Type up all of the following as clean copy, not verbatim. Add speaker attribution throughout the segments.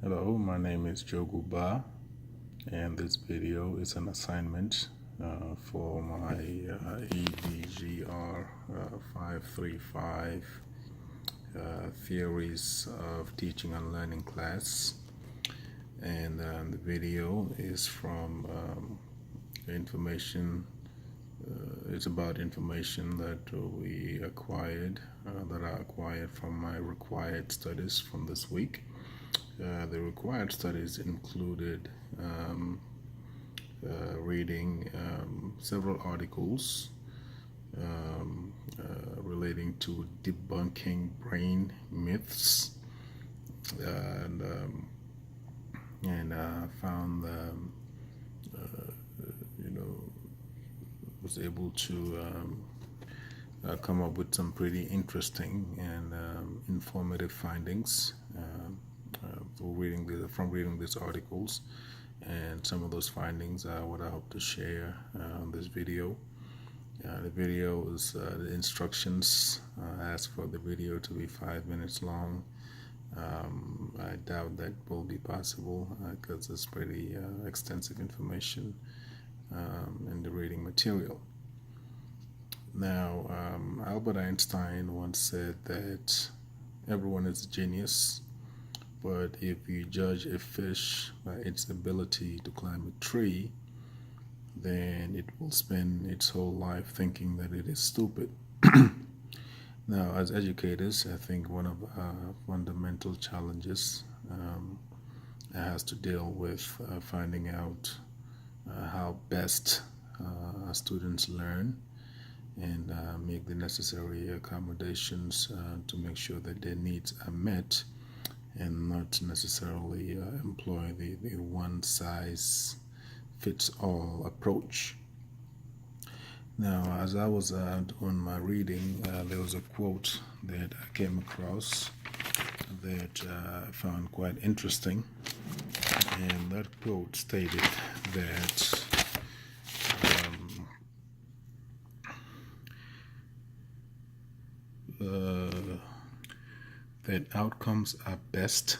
Speaker 1: Hello, my name is Joe Guba, and this video is an assignment for my EDGR 535 Theories of Teaching and Learning class. And the video is from information. It's about information that we acquired, that I acquired from my required studies from this week. The required studies included reading several articles relating to debunking brain myths, and found was able to come up with some pretty interesting and informative findings from reading these articles, and some of those findings are what I hope to share on this video. The video is the instructions. I asked for the video to be 5 minutes long. I doubt that will be possible because it's pretty extensive information in the reading material. Now, Albert Einstein once said that everyone is a genius, but if you judge a fish by its ability to climb a tree, then it will spend its whole life thinking that it is stupid. Now, as educators, I think one of our fundamental challenges has to deal with finding out how best our students learn, and make the necessary accommodations to make sure that their needs are met, and not necessarily employ the one-size-fits-all approach. Now, as I was doing my reading, there was a quote that I came across that I found quite interesting, and that quote stated that that outcomes are best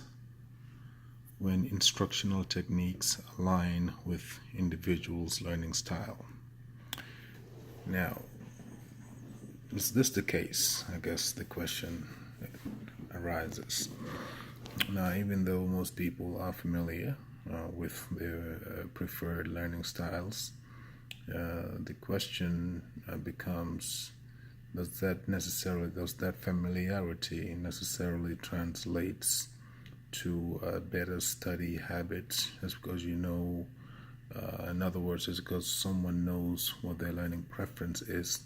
Speaker 1: when instructional techniques align with individuals' learning style. Now, is this the case? I guess the question arises. Now, even though most people are familiar with their preferred learning styles, the question becomes, does that familiarity necessarily translates to better study habits? Just because you know, in other words, just because someone knows what their learning preference is,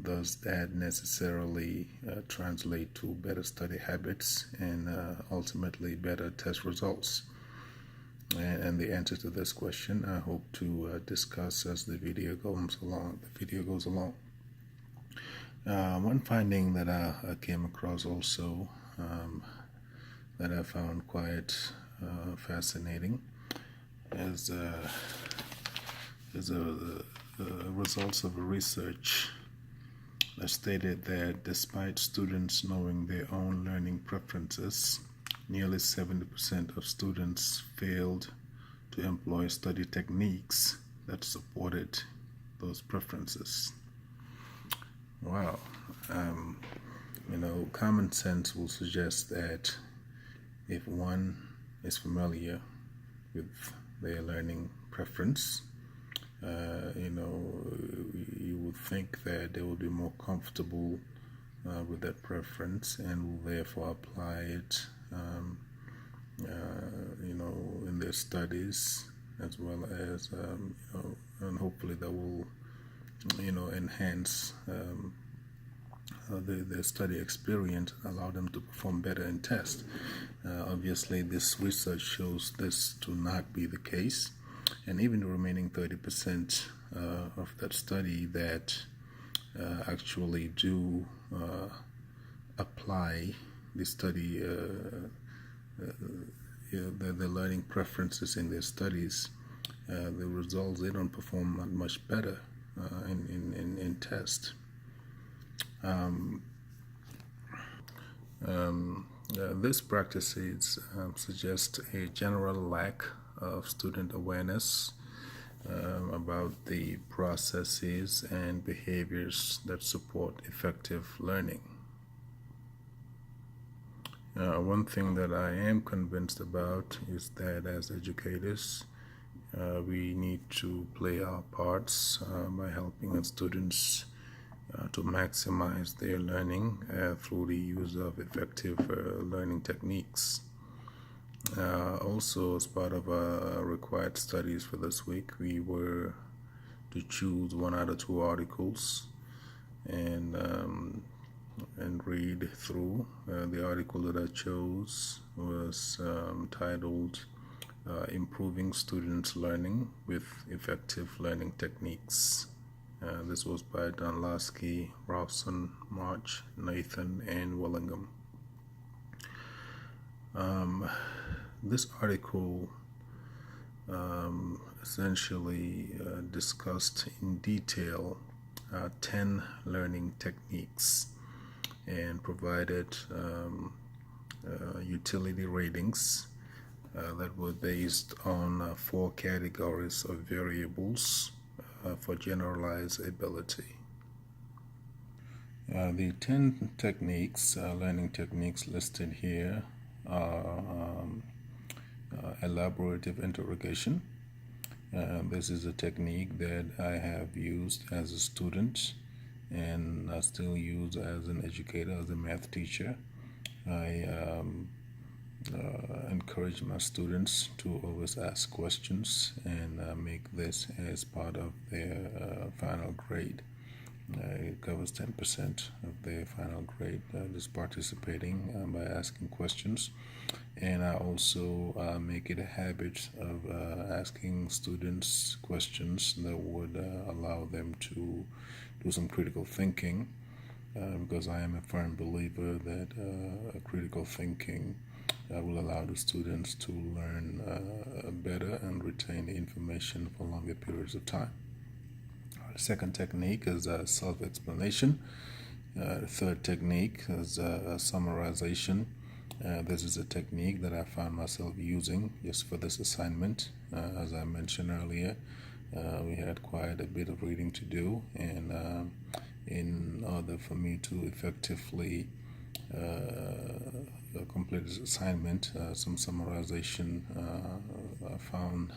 Speaker 1: does that necessarily translate to better study habits and ultimately better test results? And the answer to this question I hope to discuss as the video goes along. One finding that I came across also that I found quite fascinating is results of a research that stated that despite students knowing their own learning preferences, nearly 70% of students failed to employ study techniques that supported those preferences. Wow. Common sense will suggest that if one is familiar with their learning preference, you would think that they will be more comfortable with that preference and will therefore apply it, in their studies, as well as, and hopefully that will enhance their study experience and allow them to perform better in tests. Obviously, this research shows this to not be the case, and even the remaining 30% of that study that actually do apply the study, the learning preferences in their studies, the results, they don't perform much better in test. These practices suggest a general lack of student awareness about the processes and behaviors that support effective learning. One thing that I am convinced about is that as educators, we need to play our parts by helping our students to maximize their learning through the use of effective learning techniques. Also, as part of our required studies for this week, we were to choose one out of two articles and read through. The article that I chose was titled Improving Students' Learning with Effective Learning Techniques. This was by Donlasky, Ralston, March, Nathan, and Willingham. This article essentially discussed in detail 10 learning techniques and provided utility ratings that were based on 4 categories of variables for generalized ability. The 10 techniques, learning techniques listed here are elaborative interrogation. This is a technique that I have used as a student and I still use as an educator, as a math teacher. I encourage my students to always ask questions and make this as part of their final grade. It covers 10% of their final grade, just participating by asking questions. And I also make it a habit of asking students questions that would allow them to do some critical thinking, because I am a firm believer that critical thinking will allow the students to learn better and retain the information for longer periods of time. The second technique is self-explanation. The third technique is summarization. This is a technique that I found myself using just for this assignment. As I mentioned earlier, we had quite a bit of reading to do, and in order for me to effectively complete this assignment, some summarization I found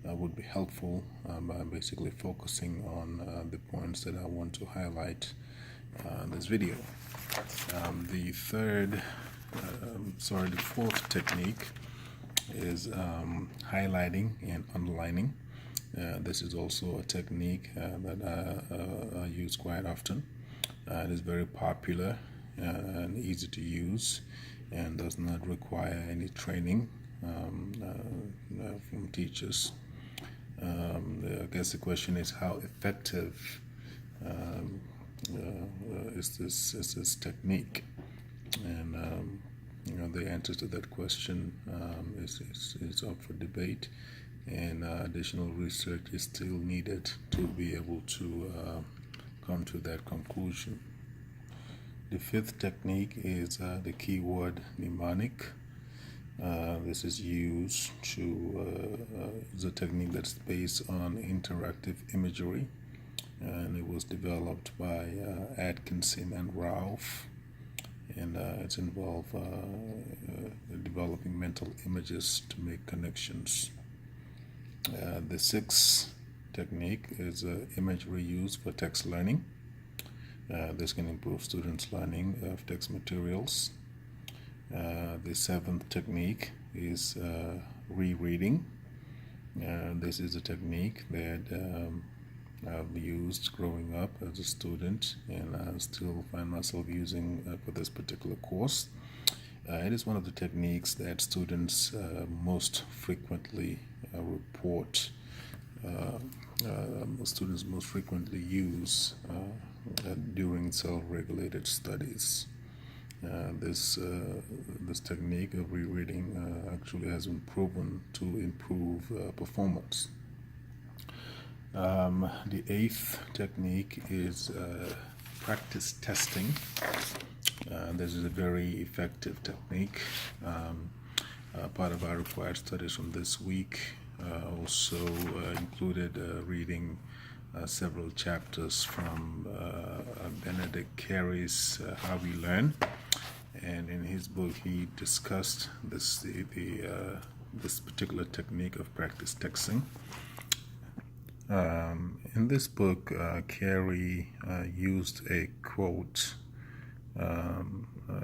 Speaker 1: would be helpful by basically focusing on the points that I want to highlight in this video. The fourth technique is highlighting and underlining. This is also a technique that I use quite often. It is very popular and easy to use and does not require any training from teachers. I guess the question is, how effective is this technique? And the answer to that question is up for debate, and additional research is still needed to be able to come to that conclusion. The fifth technique is the keyword mnemonic. This is used is a technique that's based on interactive imagery, and it was developed by Atkinson and Ralph, and it's involved developing mental images to make connections. The sixth technique is imagery used for text learning. This can improve students' learning of text materials. The seventh technique is rereading. This is a technique that I've used growing up as a student, and I still find myself using for this particular course. It is one of the techniques that students most frequently report. Students most frequently use during self-regulated studies. This technique of rereading actually has been proven to improve performance. The eighth technique is practice testing. This is a very effective technique. Part of our required studies from this week also included reading several chapters from Benedict Carey's How We Learn, and in his book he discussed this particular technique of practice texting. In this book, Carey used a quote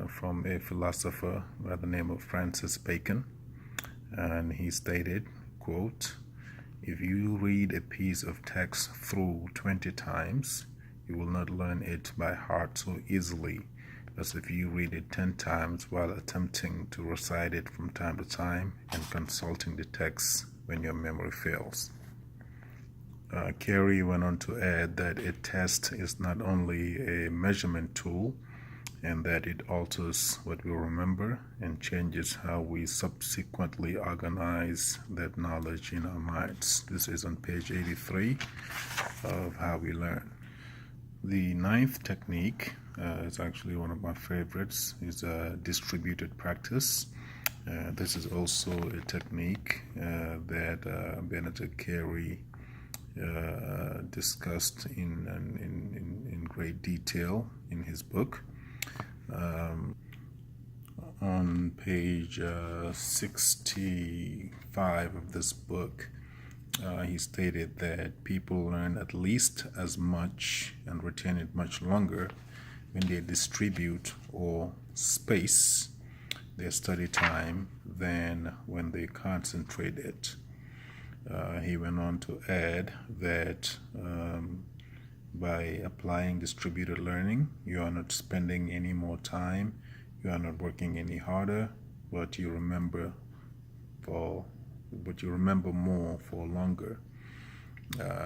Speaker 1: from a philosopher by the name of Francis Bacon, and he stated, quote, "If you read a piece of text through 20 times, you will not learn it by heart so easily as if you read it 10 times while attempting to recite it from time to time and consulting the text when your memory fails." Carey went on to add that a test is not only a measurement tool, and that it alters what we remember and changes how we subsequently organize that knowledge in our minds. This is on page 83 of How We Learn. The ninth technique is actually one of my favorites, is distributed practice. This is also a technique that Benedict Carey discussed in great detail in his book. On page 65 of this book, he stated that people learn at least as much and retain it much longer when they distribute or space their study time than when they concentrate it. He went on to add that by applying distributed learning, you are not spending any more time, you are not working any harder, but you remember more for longer.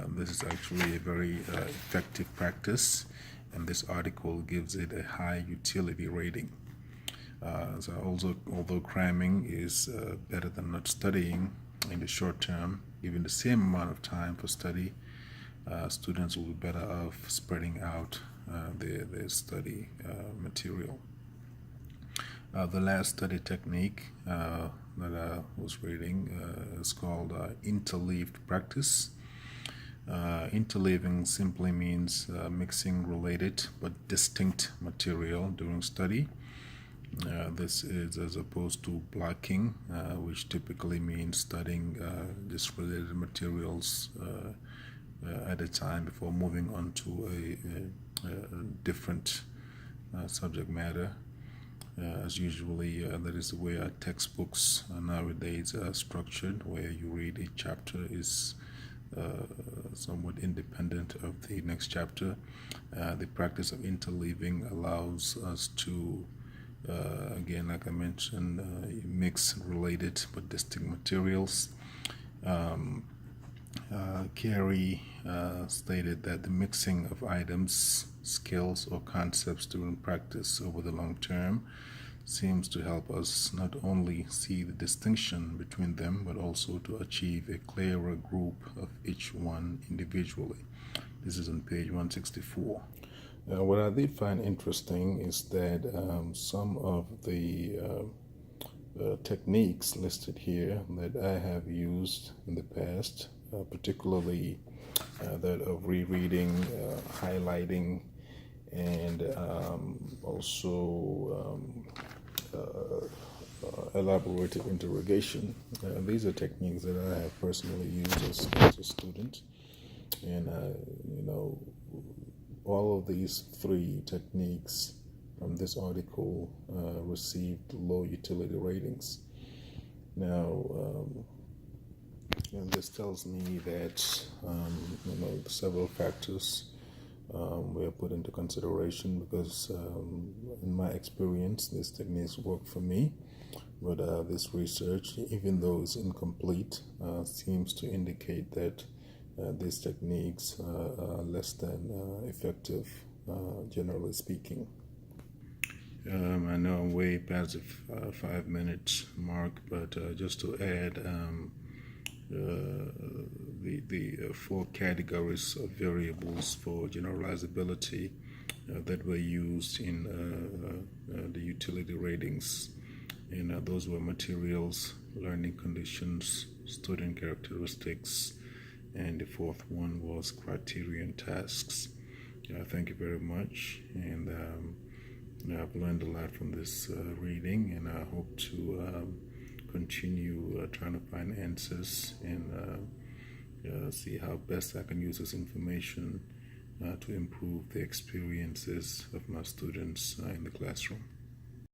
Speaker 1: This is actually a very effective practice, and this article gives it a high utility rating. So although cramming is better than not studying in the short term, given the same amount of time for study, students will be better off spreading out their study material. The last study technique that I was reading is called interleaved practice. Interleaving simply means mixing related but distinct material during study. This is as opposed to blocking, which typically means studying just related materials at a time before moving on to a different subject matter. As usually that is the way our textbooks nowadays are structured, where you read each chapter is somewhat independent of the next chapter. The practice of interleaving allows us to again, like I mentioned, mix related but distinct materials. Carey stated that the mixing of items, skills, or concepts during practice over the long term seems to help us not only see the distinction between them, but also to achieve a clearer group of each one individually. This is on page 164. What I did find interesting is that some of the techniques listed here that I have used in the past, particularly that of rereading, highlighting, and also elaborative interrogation. These are techniques that I have personally used as a student, and all of these three techniques from this article received low utility ratings. Now, this tells me that several factors were put into consideration, because in my experience, these techniques work for me. But this research, even though it's incomplete, seems to indicate that these techniques are less than effective, generally speaking. I know I'm way past the 5-minute mark, but just to add, the 4 categories of variables for generalizability that were used in the utility ratings. And those were materials, learning conditions, student characteristics, and the fourth one was criterion tasks. Thank you very much, and I've learned a lot from this reading, and I hope to continue trying to find answers and see how best I can use this information to improve the experiences of my students in the classroom.